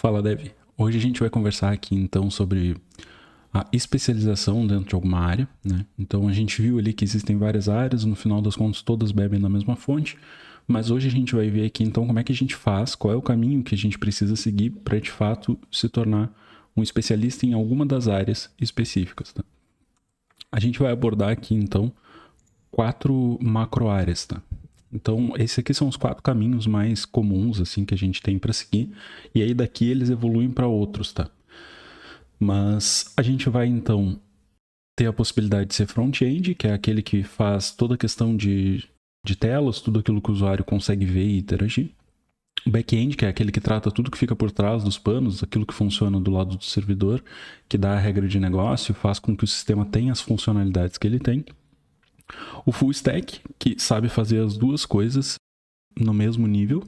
Fala, Dev. Hoje a gente vai conversar aqui então sobre a especialização dentro de alguma área, né? Então a gente viu ali que existem várias áreas, no final das contas todas bebem da mesma fonte, mas hoje a gente vai ver aqui então como é que a gente faz, qual é o caminho que a gente precisa seguir para de fato se tornar um especialista em alguma das áreas específicas, tá? A gente vai abordar aqui então 4 macro áreas, tá? Então, esses aqui são os 4 caminhos mais comuns, assim, que a gente tem para seguir. E aí, daqui, eles evoluem para outros, tá? Mas a gente vai, então, ter a possibilidade de ser front-end, que é aquele que faz toda a questão de telas, tudo aquilo que o usuário consegue ver e interagir. O back-end, que é aquele que trata tudo que fica por trás dos panos, aquilo que funciona do lado do servidor, que dá a regra de negócio, faz com que o sistema tenha as funcionalidades que ele tem. O full stack, que sabe fazer as duas coisas no mesmo nível.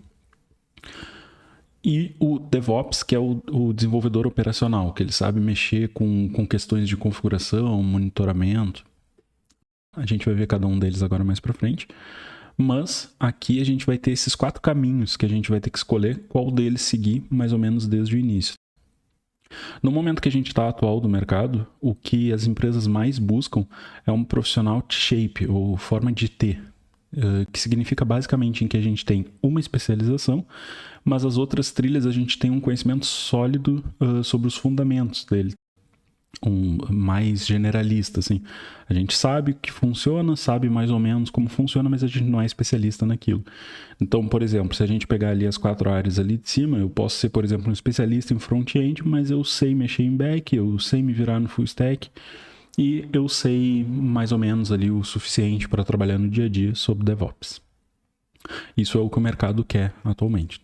E o DevOps, que é o desenvolvedor operacional, que ele sabe mexer com questões de configuração, monitoramento. A gente vai ver cada um deles agora mais para frente. Mas aqui a gente vai ter esses 4 caminhos que a gente vai ter que escolher qual deles seguir mais ou menos desde o início. No momento que a gente está atual do mercado, o que as empresas mais buscam é um profissional T-shape, ou forma de T, que significa basicamente em que a gente tem uma especialização, mas as outras trilhas a gente tem um conhecimento sólido sobre os fundamentos dele, mais generalista, assim. A gente sabe o que funciona, sabe mais ou menos como funciona, mas a gente não é especialista naquilo. Então, por exemplo, se a gente pegar ali as 4 áreas ali de cima, eu posso ser, por exemplo, um especialista em front-end, mas eu sei mexer em back, eu sei me virar no full stack, e eu sei mais ou menos ali o suficiente para trabalhar no dia a dia sobre DevOps. Isso é o que o mercado quer atualmente.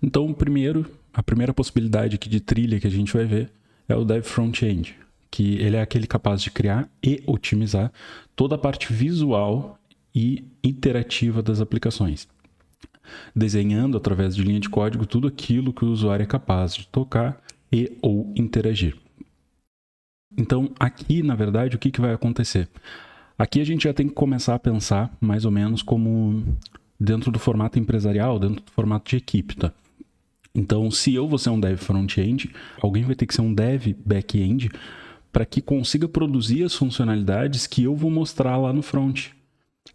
Então, a primeira possibilidade aqui de trilha que a gente vai ver é o Dev Front-End, que ele é aquele capaz de criar e otimizar toda a parte visual e interativa das aplicações, desenhando através de linha de código tudo aquilo que o usuário é capaz de tocar e ou interagir. Então, aqui, na verdade, o que vai acontecer? Aqui a gente já tem que começar a pensar mais ou menos como dentro do formato empresarial, dentro do formato de equipe, tá? Então, se eu vou ser um dev front-end, alguém vai ter que ser um dev back-end para que consiga produzir as funcionalidades que eu vou mostrar lá no front.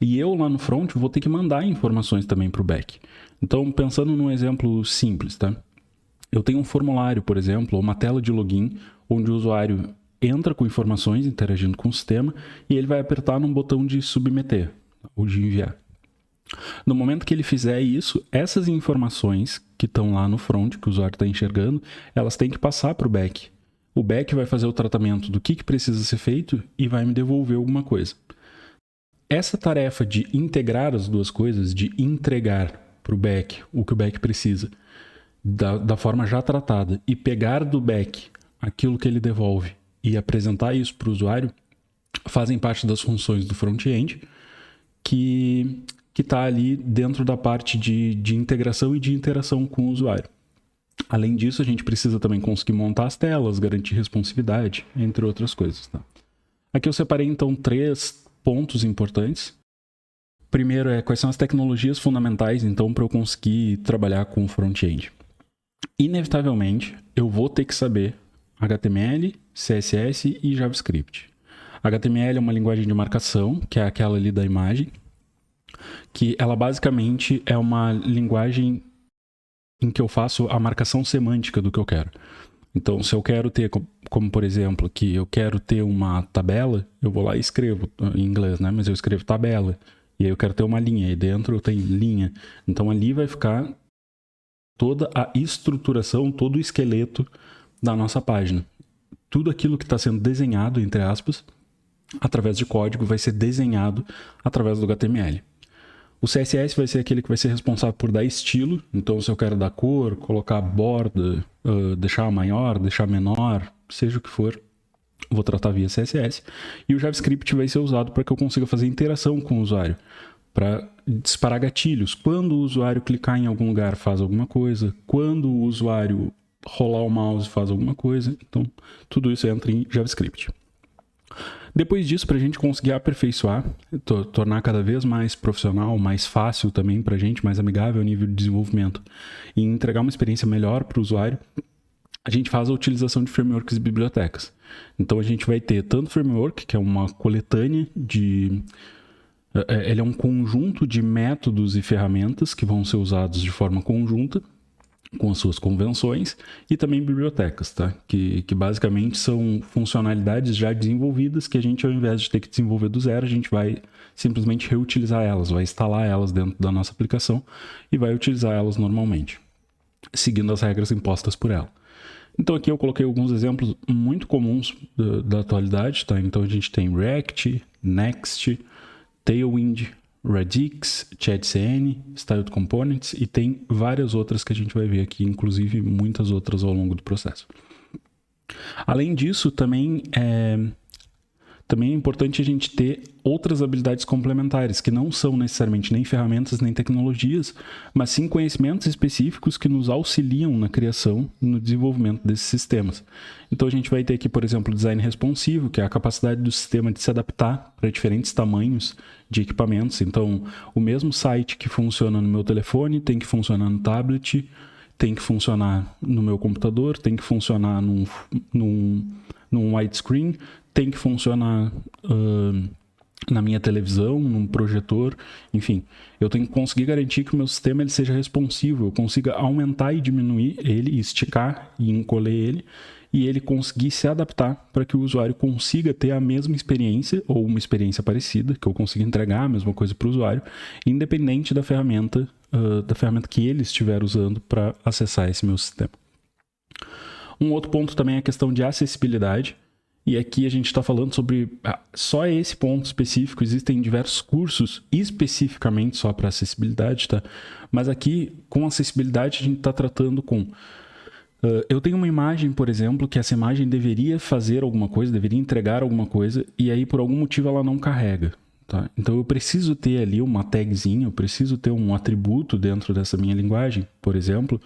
E eu lá no front vou ter que mandar informações também para o back. Então, pensando num exemplo simples, tá? Eu tenho um formulário, por exemplo, ou uma tela de login, onde o usuário entra com informações interagindo com o sistema e ele vai apertar num botão de submeter ou de enviar. No momento que ele fizer isso, essas informações que estão lá no front, que o usuário está enxergando, elas têm que passar para o back. O back vai fazer o tratamento do que precisa ser feito e vai me devolver alguma coisa. Essa tarefa de integrar as duas coisas, de entregar para o back o que o back precisa, da forma já tratada, e pegar do back aquilo que ele devolve e apresentar isso para o usuário, fazem parte das funções do front-end, que está ali dentro da parte de integração e de interação com o usuário. Além disso, a gente precisa também conseguir montar as telas, garantir responsividade, entre outras coisas. Tá? Aqui eu separei, então, 3 pontos importantes. Primeiro é quais são as tecnologias fundamentais, então, para eu conseguir trabalhar com o front-end. Inevitavelmente, eu vou ter que saber HTML, CSS e JavaScript. HTML é uma linguagem de marcação, que é aquela ali da imagem, que ela basicamente é uma linguagem em que eu faço a marcação semântica do que eu quero. Então, se eu quero ter, como por exemplo, que eu quero ter uma tabela, eu vou lá e escrevo, em inglês, né? Mas eu escrevo tabela. E aí eu quero ter uma linha, e dentro eu tenho linha. Então, ali vai ficar toda a estruturação, todo o esqueleto da nossa página. Tudo aquilo que está sendo desenhado, entre aspas, através de código, vai ser desenhado através do HTML. O CSS vai ser aquele que vai ser responsável por dar estilo. Então, se eu quero dar cor, colocar borda, deixar maior, deixar menor, seja o que for, vou tratar via CSS. E o JavaScript vai ser usado para que eu consiga fazer interação com o usuário, para disparar gatilhos. Quando o usuário clicar em algum lugar, faz alguma coisa. Quando o usuário rolar o mouse, faz alguma coisa. Então, tudo isso entra em JavaScript. Depois disso, para a gente conseguir aperfeiçoar, tornar cada vez mais profissional, mais fácil também para a gente, mais amigável ao nível de desenvolvimento e entregar uma experiência melhor para o usuário, a gente faz a utilização de frameworks e bibliotecas. Então a gente vai ter tanto framework, que é uma coletânea de... Ele é um conjunto de métodos e ferramentas que vão ser usados de forma conjunta, com as suas convenções, e também bibliotecas, tá? Que basicamente são funcionalidades já desenvolvidas que a gente, ao invés de ter que desenvolver do zero, a gente vai simplesmente reutilizar elas, vai instalar elas dentro da nossa aplicação e vai utilizar elas normalmente, seguindo as regras impostas por ela. Então aqui eu coloquei alguns exemplos muito comuns da atualidade, tá? Então a gente tem React, Next, Tailwind, Radix, ChatCN, Styled Components e tem várias outras que a gente vai ver aqui, inclusive muitas outras ao longo do processo. Além disso, também é importante a gente ter outras habilidades complementares, que não são necessariamente nem ferramentas nem tecnologias, mas sim conhecimentos específicos que nos auxiliam na criação e no desenvolvimento desses sistemas. Então a gente vai ter aqui, por exemplo, o design responsivo, que é a capacidade do sistema de se adaptar para diferentes tamanhos de equipamentos. Então, o mesmo site que funciona no meu telefone tem que funcionar no tablet, tem que funcionar no meu computador, tem que funcionar num widescreen, tem que funcionar na minha televisão, num projetor, enfim. Eu tenho que conseguir garantir que o meu sistema ele seja responsivo, eu consiga aumentar e diminuir ele, esticar e encolher ele, e ele conseguir se adaptar para que o usuário consiga ter a mesma experiência, ou uma experiência parecida, que eu consiga entregar a mesma coisa para o usuário, independente da ferramenta que ele estiver usando para acessar esse meu sistema. Um outro ponto também é a questão de acessibilidade. E aqui a gente está falando sobre só esse ponto específico. Existem diversos cursos especificamente só para acessibilidade, tá? Mas aqui, com acessibilidade, a gente está tratando com... eu tenho uma imagem, por exemplo, que essa imagem deveria fazer alguma coisa, deveria entregar alguma coisa, e aí por algum motivo ela não carrega. Tá? Então eu preciso ter ali uma tagzinha, eu preciso ter um atributo dentro dessa minha linguagem, por exemplo,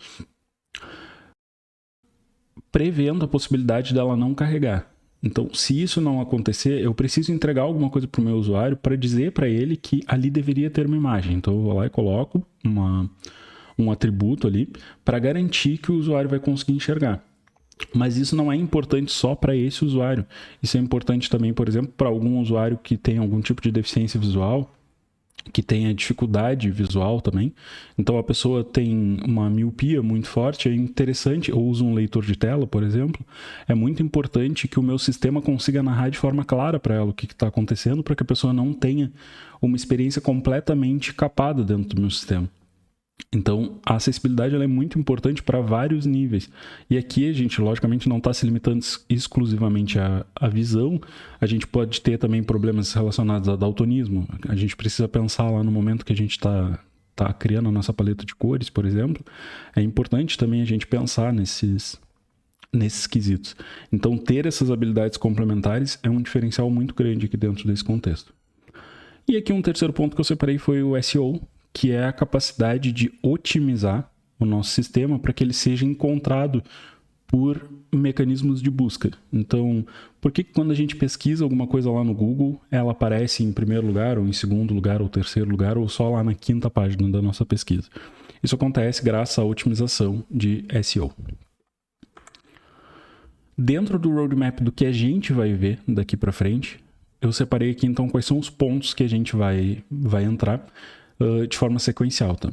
prevendo a possibilidade dela não carregar. Então, se isso não acontecer, eu preciso entregar alguma coisa para o meu usuário para dizer para ele que ali deveria ter uma imagem. Então, eu vou lá e coloco um atributo ali para garantir que o usuário vai conseguir enxergar. Mas isso não é importante só para esse usuário. Isso é importante também, por exemplo, para algum usuário que tem algum tipo de deficiência visual, que tenha dificuldade visual também. Então a pessoa tem uma miopia muito forte, é interessante, ou usa um leitor de tela, por exemplo, é muito importante que o meu sistema consiga narrar de forma clara para ela o que está acontecendo, para que a pessoa não tenha uma experiência completamente capada dentro do meu sistema. Então, a acessibilidade ela é muito importante para vários níveis. E aqui a gente, logicamente, não está se limitando exclusivamente à visão. A gente pode ter também problemas relacionados a daltonismo. A gente precisa pensar lá no momento que a gente está criando a nossa paleta de cores, por exemplo. É importante também a gente pensar nesses quesitos. Então, ter essas habilidades complementares é um diferencial muito grande aqui dentro desse contexto. E aqui um terceiro ponto que eu separei foi o SEO, que é a capacidade de otimizar o nosso sistema para que ele seja encontrado por mecanismos de busca. Então, por que quando a gente pesquisa alguma coisa lá no Google, ela aparece em primeiro lugar, ou em segundo lugar, ou terceiro lugar, ou só lá na quinta página da nossa pesquisa? Isso acontece graças à otimização de SEO. Dentro do roadmap do que a gente vai ver daqui para frente, eu separei aqui então quais são os pontos que a gente vai entrar de forma sequencial, tá?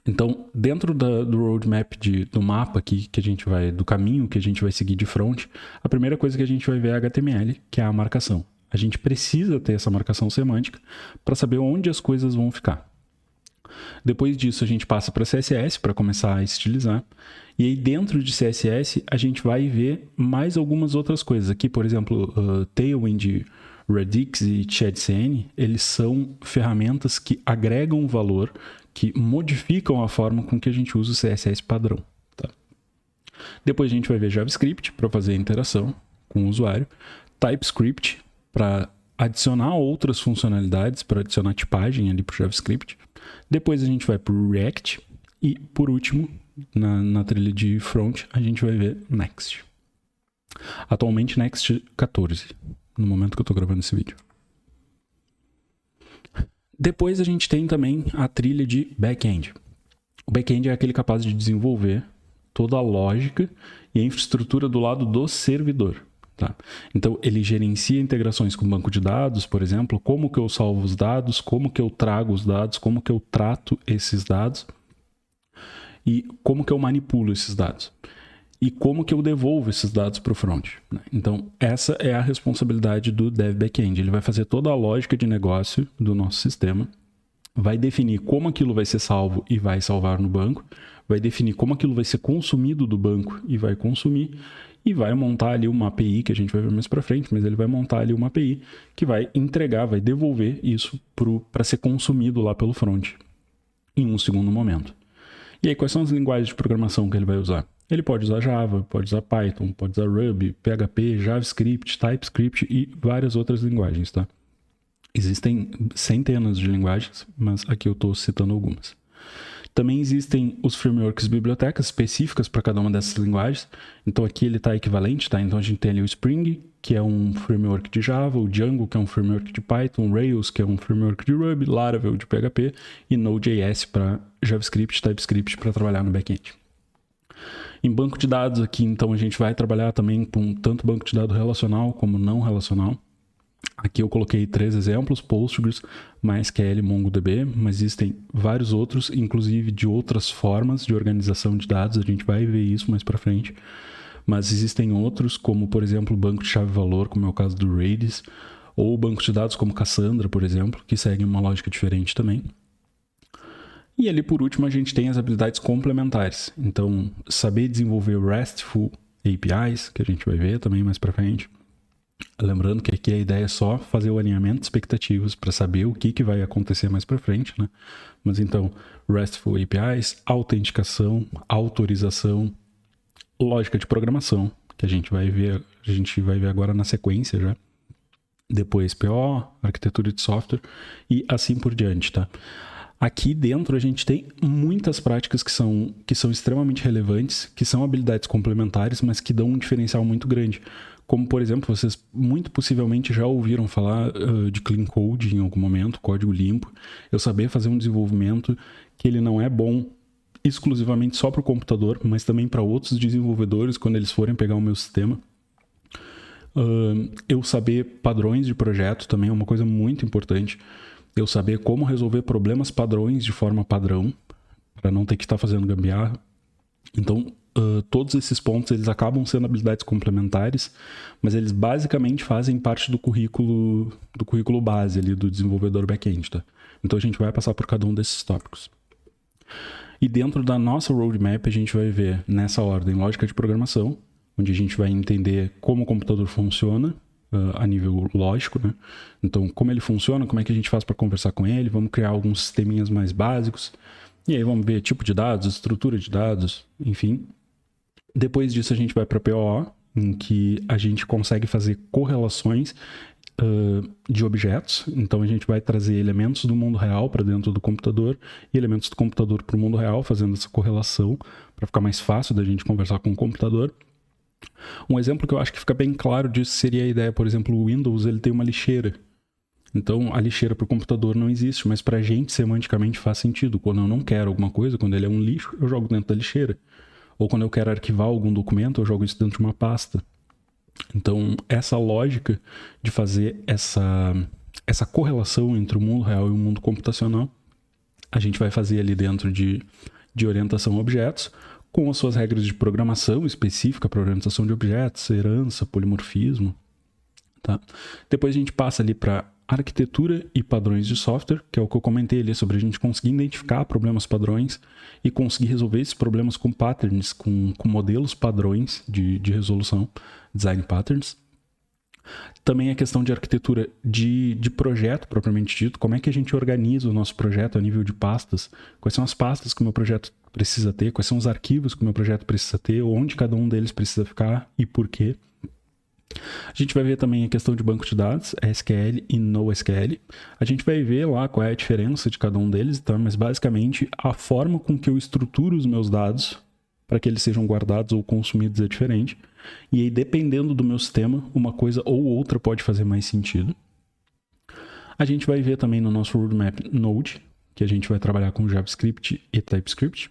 Então, dentro do roadmap do mapa aqui que a gente vai, do caminho que a gente vai seguir de front, a primeira coisa que a gente vai ver é HTML, que é a marcação. A gente precisa ter essa marcação semântica para saber onde as coisas vão ficar. Depois disso, a gente passa para CSS para começar a estilizar. E aí, dentro de CSS, a gente vai ver mais algumas outras coisas. Aqui, por exemplo, Tailwind, Radix e ChatCN, eles são ferramentas que agregam valor, que modificam a forma com que a gente usa o CSS padrão. Tá? Depois a gente vai ver JavaScript para fazer a interação com o usuário, TypeScript para adicionar outras funcionalidades, para adicionar tipagem ali para o JavaScript. Depois a gente vai para o React e, por último, na trilha de front, a gente vai ver Next. Atualmente Next 14. no momento que eu tô gravando esse vídeo. Depois a gente tem também a trilha de back-end. O back-end é aquele capaz de desenvolver toda a lógica e a infraestrutura do lado do servidor. Tá? Então, ele gerencia integrações com banco de dados, por exemplo, como que eu salvo os dados, como que eu trago os dados, como que eu trato esses dados e como que eu manipulo esses dados. E como que eu devolvo esses dados para o front. Né? Então, essa é a responsabilidade do Dev Backend. Ele vai fazer toda a lógica de negócio do nosso sistema, vai definir como aquilo vai ser salvo e vai salvar no banco, vai definir como aquilo vai ser consumido do banco e vai consumir, e vai montar ali uma API, que a gente vai ver mais para frente, mas ele vai montar ali uma API que vai entregar, vai devolver isso para ser consumido lá pelo front em um segundo momento. E aí, quais são as linguagens de programação que ele vai usar? Ele pode usar Java, pode usar Python, pode usar Ruby, PHP, JavaScript, TypeScript e várias outras linguagens, tá? Existem centenas de linguagens, mas aqui eu estou citando algumas. Também existem os frameworks e bibliotecas específicas para cada uma dessas linguagens. Então aqui ele está equivalente, tá? Então a gente tem ali o Spring, que é um framework de Java, o Django, que é um framework de Python, Rails, que é um framework de Ruby, Laravel de PHP e Node.js para JavaScript, TypeScript para trabalhar no back-end. Em banco de dados aqui, então a gente vai trabalhar também com tanto banco de dados relacional como não relacional. Aqui eu coloquei 3 exemplos, Postgres, MySQL, MongoDB, mas existem vários outros, inclusive de outras formas de organização de dados, a gente vai ver isso mais para frente. Mas existem outros, como por exemplo o banco de chave-valor, como é o caso do Redis, ou banco de dados como Cassandra, por exemplo, que seguem uma lógica diferente também. E ali por último a gente tem as habilidades complementares, então saber desenvolver RESTful APIs, que a gente vai ver também mais para frente. Lembrando que aqui a ideia é só fazer o alinhamento de expectativas para saber o que vai acontecer mais para frente, né? Mas então, RESTful APIs, autenticação, autorização, lógica de programação, que a gente vai ver agora na sequência já. Depois PO, arquitetura de software e assim por diante, tá? Aqui dentro a gente tem muitas práticas que são extremamente relevantes, que são habilidades complementares, mas que dão um diferencial muito grande. Como, por exemplo, vocês muito possivelmente já ouviram falar de clean code em algum momento, código limpo. Eu saber fazer um desenvolvimento que ele não é bom exclusivamente só para o computador, mas também para outros desenvolvedores quando eles forem pegar o meu sistema. Eu saber padrões de projeto também é uma coisa muito importante. Eu saber como resolver problemas padrões de forma padrão, para não ter que estar fazendo gambiarra. Então, todos esses pontos eles acabam sendo habilidades complementares, mas eles basicamente fazem parte do currículo base ali do desenvolvedor back-end, tá? Então a gente vai passar por cada um desses tópicos. E dentro da nossa roadmap a gente vai ver nessa ordem lógica de programação, onde a gente vai entender como o computador funciona a nível lógico, né? Então como ele funciona, como é que a gente faz para conversar com ele, vamos criar alguns sisteminhas mais básicos, e aí vamos ver tipo de dados, estrutura de dados, enfim. Depois disso a gente vai para POO, em que a gente consegue fazer correlações de objetos. Então a gente vai trazer elementos do mundo real para dentro do computador e elementos do computador para o mundo real, fazendo essa correlação para ficar mais fácil da gente conversar com o computador. Um exemplo que eu acho que fica bem claro disso seria a ideia, por exemplo, o Windows ele tem uma lixeira. Então a lixeira para o computador não existe, mas para a gente semanticamente faz sentido. Quando eu não quero alguma coisa, quando ele é um lixo, eu jogo dentro da lixeira. Ou quando eu quero arquivar algum documento, eu jogo isso dentro de uma pasta. Então, essa lógica de fazer essa correlação entre o mundo real e o mundo computacional, a gente vai fazer ali dentro de orientação a objetos, com as suas regras de programação específica para orientação de objetos, herança, polimorfismo. Tá? Depois a gente passa ali para arquitetura e padrões de software, que é o que eu comentei ali sobre a gente conseguir identificar problemas padrões e conseguir resolver esses problemas com patterns, com modelos padrões de resolução, design patterns. Também a questão de arquitetura de projeto propriamente dito, como é que a gente organiza o nosso projeto a nível de pastas, quais são as pastas que o meu projeto precisa ter, quais são os arquivos que o meu projeto precisa ter, onde cada um deles precisa ficar e por quê. A gente vai ver também a questão de banco de dados, SQL e NoSQL. A gente vai ver lá qual é a diferença de cada um deles, tá? Mas basicamente a forma com que eu estruturo os meus dados para que eles sejam guardados ou consumidos é diferente. E aí, dependendo do meu sistema, uma coisa ou outra pode fazer mais sentido. A gente vai ver também no nosso roadmap Node, que a gente vai trabalhar com JavaScript e TypeScript.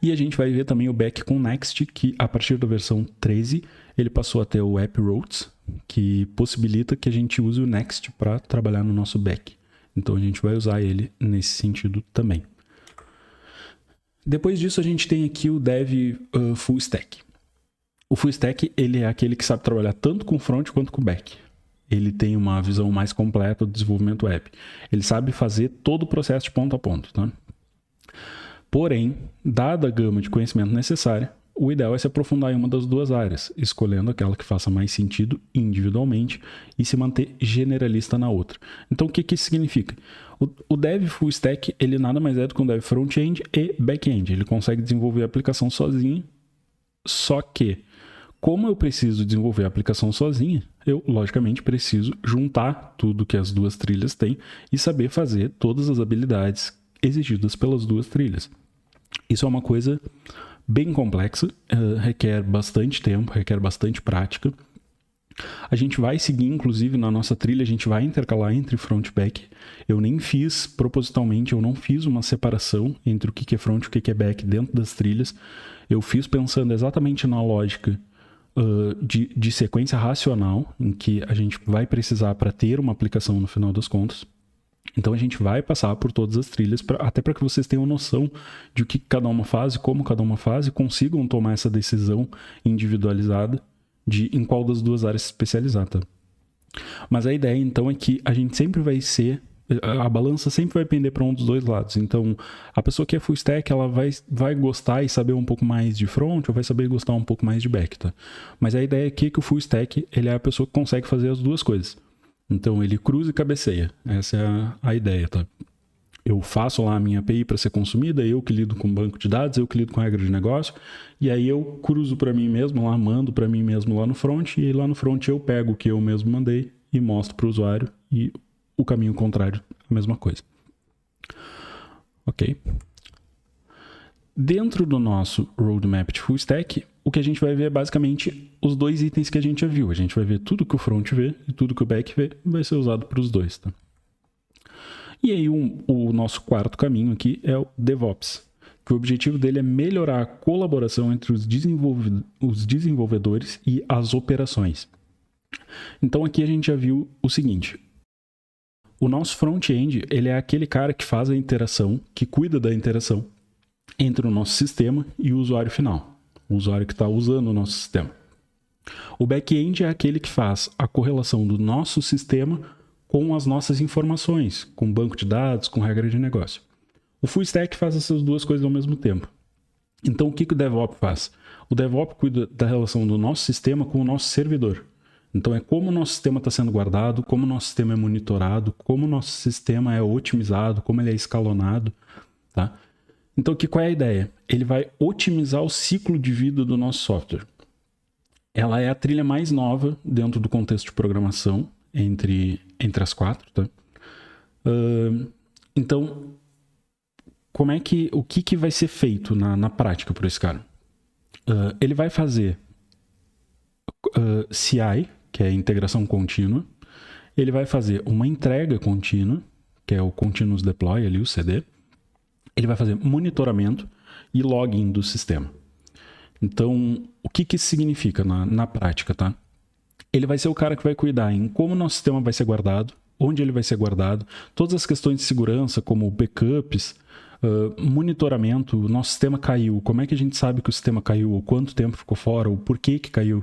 E a gente vai ver também o back com Next, que a partir da versão 13, ele passou a ter o App Routes, que possibilita que a gente use o Next para trabalhar no nosso back. Então a gente vai usar ele nesse sentido também. Depois disso a gente tem aqui o Dev Full Stack. O Full Stack ele é aquele que sabe trabalhar tanto com front quanto com back. Ele tem uma visão mais completa do desenvolvimento web. Ele sabe fazer todo o processo de ponto a ponto, tá? Porém, dada a gama de conhecimento necessária, o ideal é se aprofundar em uma das duas áreas, escolhendo aquela que faça mais sentido individualmente e se manter generalista na outra. Então, o que isso significa? O Dev Full Stack, ele nada mais é do que um Dev Front-End e Back-End. Ele consegue desenvolver a aplicação sozinho, só que, como eu preciso desenvolver a aplicação sozinha, eu, logicamente, preciso juntar tudo que as duas trilhas têm e saber fazer todas as habilidades exigidas pelas duas trilhas. Isso é uma coisa bem complexa, requer bastante tempo, requer bastante prática. A gente vai seguir, inclusive, na nossa trilha, a gente vai intercalar entre front e back. Eu nem fiz, propositalmente, eu não fiz uma separação entre o que é front e o que é back dentro das trilhas. Eu fiz pensando exatamente na lógica de sequência racional, em que a gente vai precisar para ter uma aplicação no final das contas. Então a gente vai passar por todas as trilhas, até para que vocês tenham noção de o que cada uma faz e como cada uma faz e consigam tomar essa decisão individualizada de em qual das duas áreas se especializar, tá? Mas a ideia então é que a gente sempre vai a balança sempre vai pender para um dos dois lados. Então a pessoa que é full stack, ela vai gostar e saber um pouco mais de front ou vai saber gostar um pouco mais de back, tá? Mas a ideia aqui é que o full stack, ele é a pessoa que consegue fazer as duas coisas. Então ele cruza e cabeceia. Essa é a ideia, tá? Eu faço lá a minha API para ser consumida, eu que lido com banco de dados, eu que lido com regra de negócio, e aí eu cruzo para mim mesmo lá, mando para mim mesmo lá no front, e aí lá no front eu pego o que eu mesmo mandei e mostro para o usuário, e o caminho contrário, a mesma coisa. Ok? Dentro do nosso roadmap de full stack, o que a gente vai ver é basicamente os dois itens que a gente já viu. A gente vai ver tudo que o front vê e tudo que o back vê vai ser usado para os dois, tá? E aí o nosso quarto caminho aqui é o DevOps, que o objetivo dele é melhorar a colaboração entre os desenvolvedores e as operações. Então aqui a gente já viu o seguinte: o nosso front-end, ele é aquele cara que faz a interação, que cuida da interação entre o nosso sistema e o usuário final, o usuário que está usando o nosso sistema. O back-end é aquele que faz a correlação do nosso sistema com as nossas informações, com banco de dados, com regra de negócio. O full stack faz essas duas coisas ao mesmo tempo. Então o que o DevOps faz? O DevOps cuida da relação do nosso sistema com o nosso servidor. Então é como o nosso sistema está sendo guardado, como o nosso sistema é monitorado, como o nosso sistema é otimizado, como ele é escalonado, tá? Então, qual é a ideia? Ele vai otimizar o ciclo de vida do nosso software. Ela é a trilha mais nova dentro do contexto de programação, entre as quatro, tá? Então, o que vai ser feito na prática por esse cara? Ele vai fazer CI, que é integração contínua. Ele vai fazer uma entrega contínua, que é o Continuous Deploy, ali, o CD. Ele vai fazer monitoramento e login do sistema. Então, o que isso significa na prática, tá? Ele vai ser o cara que vai cuidar em como o nosso sistema vai ser guardado, onde ele vai ser guardado, todas as questões de segurança, como backups, monitoramento, o nosso sistema caiu, como é que a gente sabe que o sistema caiu, ou quanto tempo ficou fora, ou por que caiu.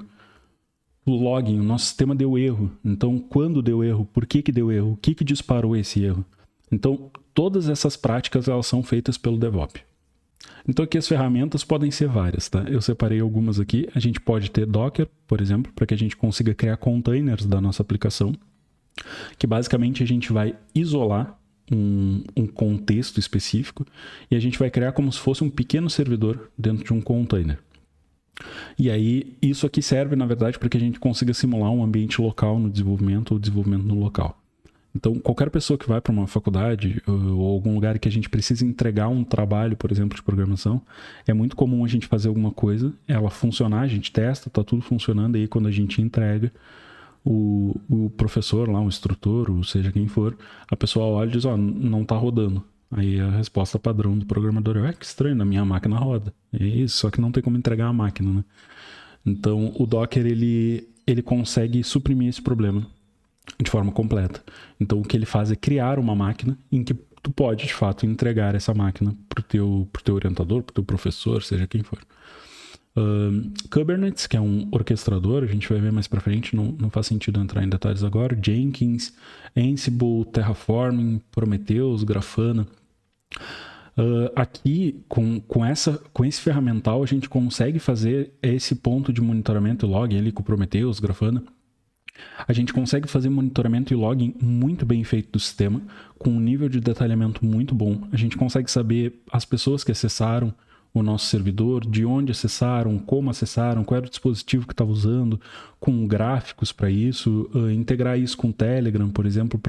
O login, o nosso sistema deu erro, então quando deu erro, por que deu erro, o que disparou esse erro. Então, todas essas práticas elas são feitas pelo DevOps. Então aqui as ferramentas podem ser várias, tá? Eu separei algumas aqui. A gente pode ter Docker, por exemplo, para que a gente consiga criar containers da nossa aplicação, que basicamente a gente vai isolar um contexto específico e a gente vai criar como se fosse um pequeno servidor dentro de um container. E aí isso aqui serve, na verdade, para que a gente consiga simular um ambiente local no desenvolvimento ou desenvolvimento no local. Então, qualquer pessoa que vai para uma faculdade ou algum lugar que a gente precisa entregar um trabalho, por exemplo, de programação, é muito comum a gente fazer alguma coisa, ela funcionar, a gente testa, tá tudo funcionando, e aí quando a gente entrega, o professor lá, o instrutor, ou seja quem for, a pessoa olha e diz, não tá rodando. Aí a resposta padrão do programador é, que estranho, na minha máquina roda. É isso, só que não tem como entregar a máquina, né? Então, o Docker, ele consegue suprimir esse problema de forma completa. Então, o que ele faz é criar uma máquina em que tu pode, de fato, entregar essa máquina pro teu orientador, pro teu professor, seja quem for. Kubernetes, que é um orquestrador, a gente vai ver mais pra frente, não faz sentido entrar em detalhes agora. Jenkins, Ansible, Terraform, Prometheus, Grafana. Aqui, com esse ferramental, a gente consegue fazer esse ponto de monitoramento e logging ali com o Prometheus, Grafana. A gente consegue fazer monitoramento e logging muito bem feito do sistema, com um nível de detalhamento muito bom. A gente consegue saber as pessoas que acessaram o nosso servidor, de onde acessaram, como acessaram, qual era o dispositivo que estava usando, com gráficos para isso, integrar isso com o Telegram, por exemplo,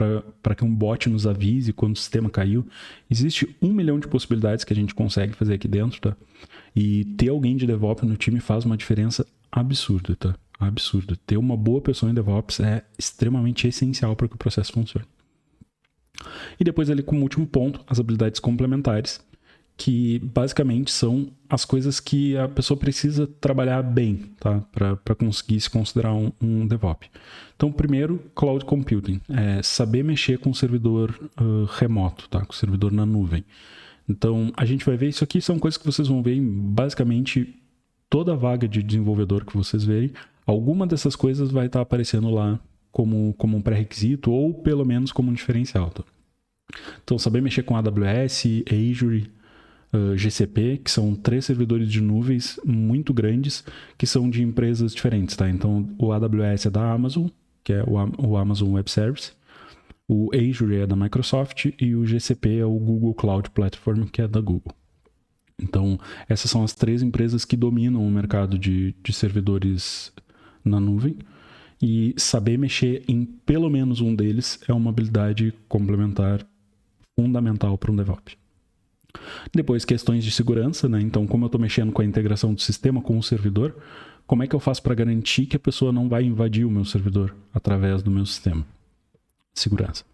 para que um bot nos avise quando o sistema caiu. Existe 1 milhão de possibilidades que a gente consegue fazer aqui dentro, tá? E ter alguém de DevOps no time faz uma diferença absurda, tá? Absurda. Ter uma boa pessoa em DevOps é extremamente essencial para que o processo funcione. E depois ali, como último ponto, as habilidades complementares, que basicamente são as coisas que a pessoa precisa trabalhar bem, tá? Para conseguir se considerar um DevOps. Então, primeiro, Cloud Computing. É saber mexer com o servidor remoto, tá? Com o servidor na nuvem. Então, a gente vai ver isso aqui, são coisas que vocês vão ver em basicamente toda a vaga de desenvolvedor que vocês verem. Alguma dessas coisas vai estar aparecendo lá como um pré-requisito ou pelo menos como um diferencial, tá? Então, saber mexer com AWS, Azure, GCP, que são 3 servidores de nuvens muito grandes, que são de empresas diferentes, tá? Então, o AWS é da Amazon, que é o Amazon Web Service, o Azure é da Microsoft e o GCP é o Google Cloud Platform, que é da Google. Então, essas são as 3 empresas que dominam o mercado de servidores na nuvem, e saber mexer em pelo menos um deles é uma habilidade complementar fundamental para um DevOps. Depois, questões de segurança, né? Então, como eu estou mexendo com a integração do sistema com o servidor, como é que eu faço para garantir que a pessoa não vai invadir o meu servidor através do meu sistema? Segurança.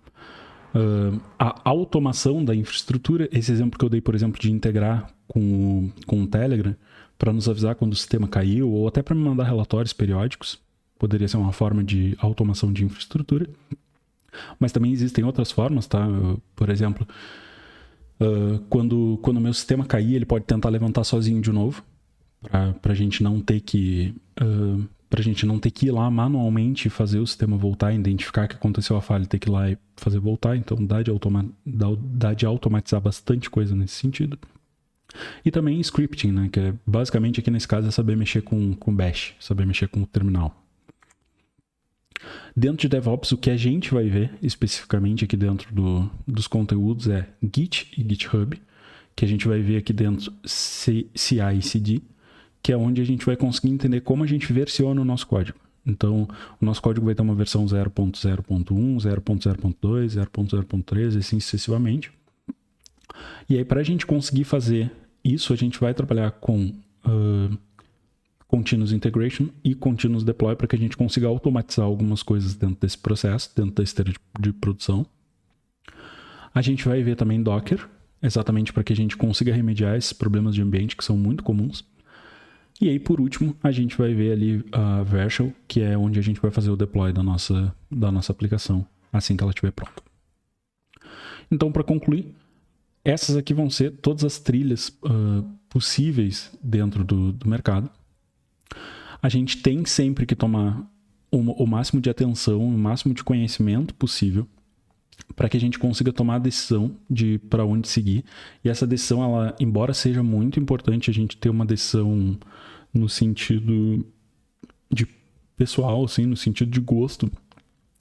A automação da infraestrutura, esse exemplo que eu dei, por exemplo, de integrar com o Telegram, para nos avisar quando o sistema caiu, ou até para me mandar relatórios periódicos, poderia ser uma forma de automação de infraestrutura. Mas também existem outras formas, tá? Por exemplo, quando o meu sistema cair, ele pode tentar levantar sozinho de novo, para a gente não ter que ir lá manualmente fazer o sistema voltar, identificar que aconteceu a falha e ter que ir lá e fazer voltar. Então dá de automatizar bastante coisa nesse sentido. E também scripting, né? Que é basicamente aqui nesse caso é saber mexer com Bash, saber mexer com o terminal. Dentro de DevOps, o que a gente vai ver especificamente aqui dentro dos conteúdos é Git e GitHub, que a gente vai ver aqui dentro CI e CD, que é onde a gente vai conseguir entender como a gente versiona o nosso código. Então, o nosso código vai ter uma versão 0.0.1, 0.0.2, 0.0.3, assim sucessivamente. E aí, para a gente conseguir fazer isso, a gente vai trabalhar com Continuous Integration e Continuous Deploy para que a gente consiga automatizar algumas coisas dentro desse processo, dentro da esteira de produção. A gente vai ver também Docker, exatamente para que a gente consiga remediar esses problemas de ambiente que são muito comuns. E aí, por último, a gente vai ver ali a Vercel, que é onde a gente vai fazer o deploy da nossa aplicação, assim que ela estiver pronta. Então, para concluir, essas aqui vão ser todas as trilhas possíveis dentro do mercado. A gente tem sempre que tomar o máximo de atenção, o máximo de conhecimento possível para que a gente consiga tomar a decisão de para onde seguir. E essa decisão, ela, embora seja muito importante a gente ter uma decisão no sentido de pessoal, assim, no sentido de gosto,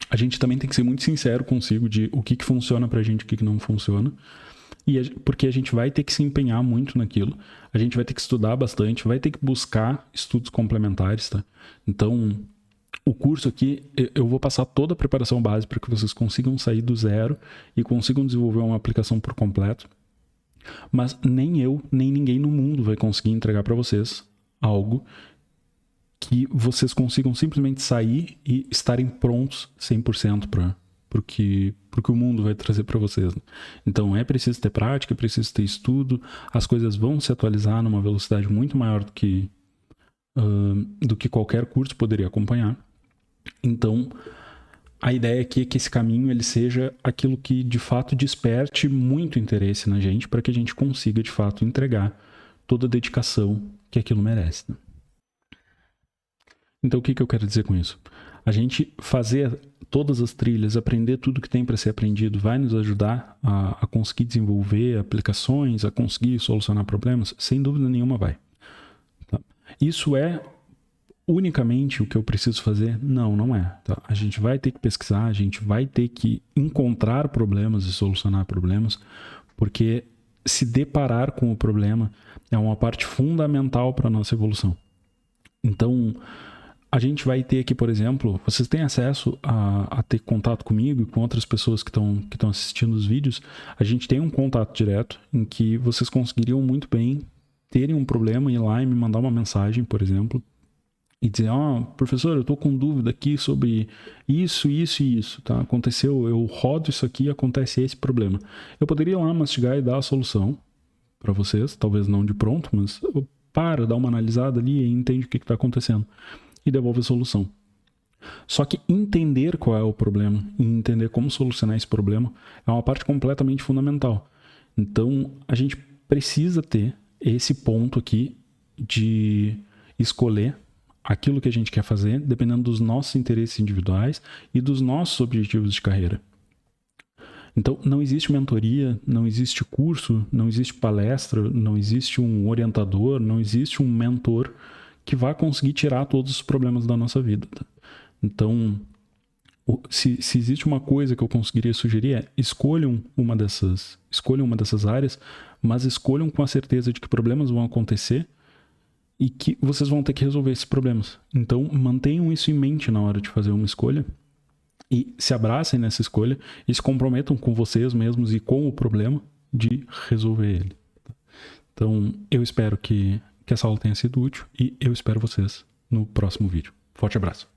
a gente também tem que ser muito sincero consigo de o que funciona pra gente, o que não funciona. Porque a gente vai ter que se empenhar muito naquilo, a gente vai ter que estudar bastante, vai ter que buscar estudos complementares, tá? Então, O curso aqui, eu vou passar toda a preparação base para que vocês consigam sair do zero e consigam desenvolver uma aplicação por completo. Mas nem eu, nem ninguém no mundo vai conseguir entregar para vocês algo que vocês consigam simplesmente sair e estarem prontos 100% para o que o mundo vai trazer para vocês. Então é preciso ter prática, é preciso ter estudo, as coisas vão se atualizar numa velocidade muito maior do que qualquer curso poderia acompanhar. Então a ideia aqui é que esse caminho ele seja aquilo que de fato desperte muito interesse na gente para que a gente consiga de fato entregar toda a dedicação que aquilo merece, né? Então o que eu quero dizer com isso? A gente fazer todas as trilhas, aprender tudo que tem para ser aprendido vai nos ajudar a conseguir desenvolver aplicações, a conseguir solucionar problemas? Sem dúvida nenhuma vai. Tá? Isso é unicamente o que eu preciso fazer? Não, não é. Tá? A gente vai ter que pesquisar, a gente vai ter que encontrar problemas e solucionar problemas, porque se deparar com o problema é uma parte fundamental para a nossa evolução. Então, a gente vai ter aqui, por exemplo, vocês têm acesso a ter contato comigo e com outras pessoas que estão assistindo os vídeos. A gente tem um contato direto em que vocês conseguiriam muito bem terem um problema, ir lá e me mandar uma mensagem, por exemplo, e dizer, professor, eu estou com dúvida aqui sobre isso, isso e isso, tá? Aconteceu, eu rodo isso aqui e acontece esse problema. Eu poderia ir lá mastigar e dar a solução para vocês, talvez não de pronto, mas dá uma analisada ali e entende o que está acontecendo. E devolve a solução. Só que entender qual é o problema e entender como solucionar esse problema é uma parte completamente fundamental. Então, a gente precisa ter esse ponto aqui de escolher aquilo que a gente quer fazer, dependendo dos nossos interesses individuais e dos nossos objetivos de carreira. Então, não existe mentoria, não existe curso, não existe palestra, não existe um orientador, não existe um mentor que vai conseguir tirar todos os problemas da nossa vida. Tá? Então, se existe uma coisa que eu conseguiria sugerir é escolham uma dessas áreas, mas escolham com a certeza de que problemas vão acontecer e que vocês vão ter que resolver esses problemas. Então, mantenham isso em mente na hora de fazer uma escolha e se abracem nessa escolha e se comprometam com vocês mesmos e com o problema de resolver ele. Então, eu espero que essa aula tenha sido útil e eu espero vocês no próximo vídeo. Forte abraço!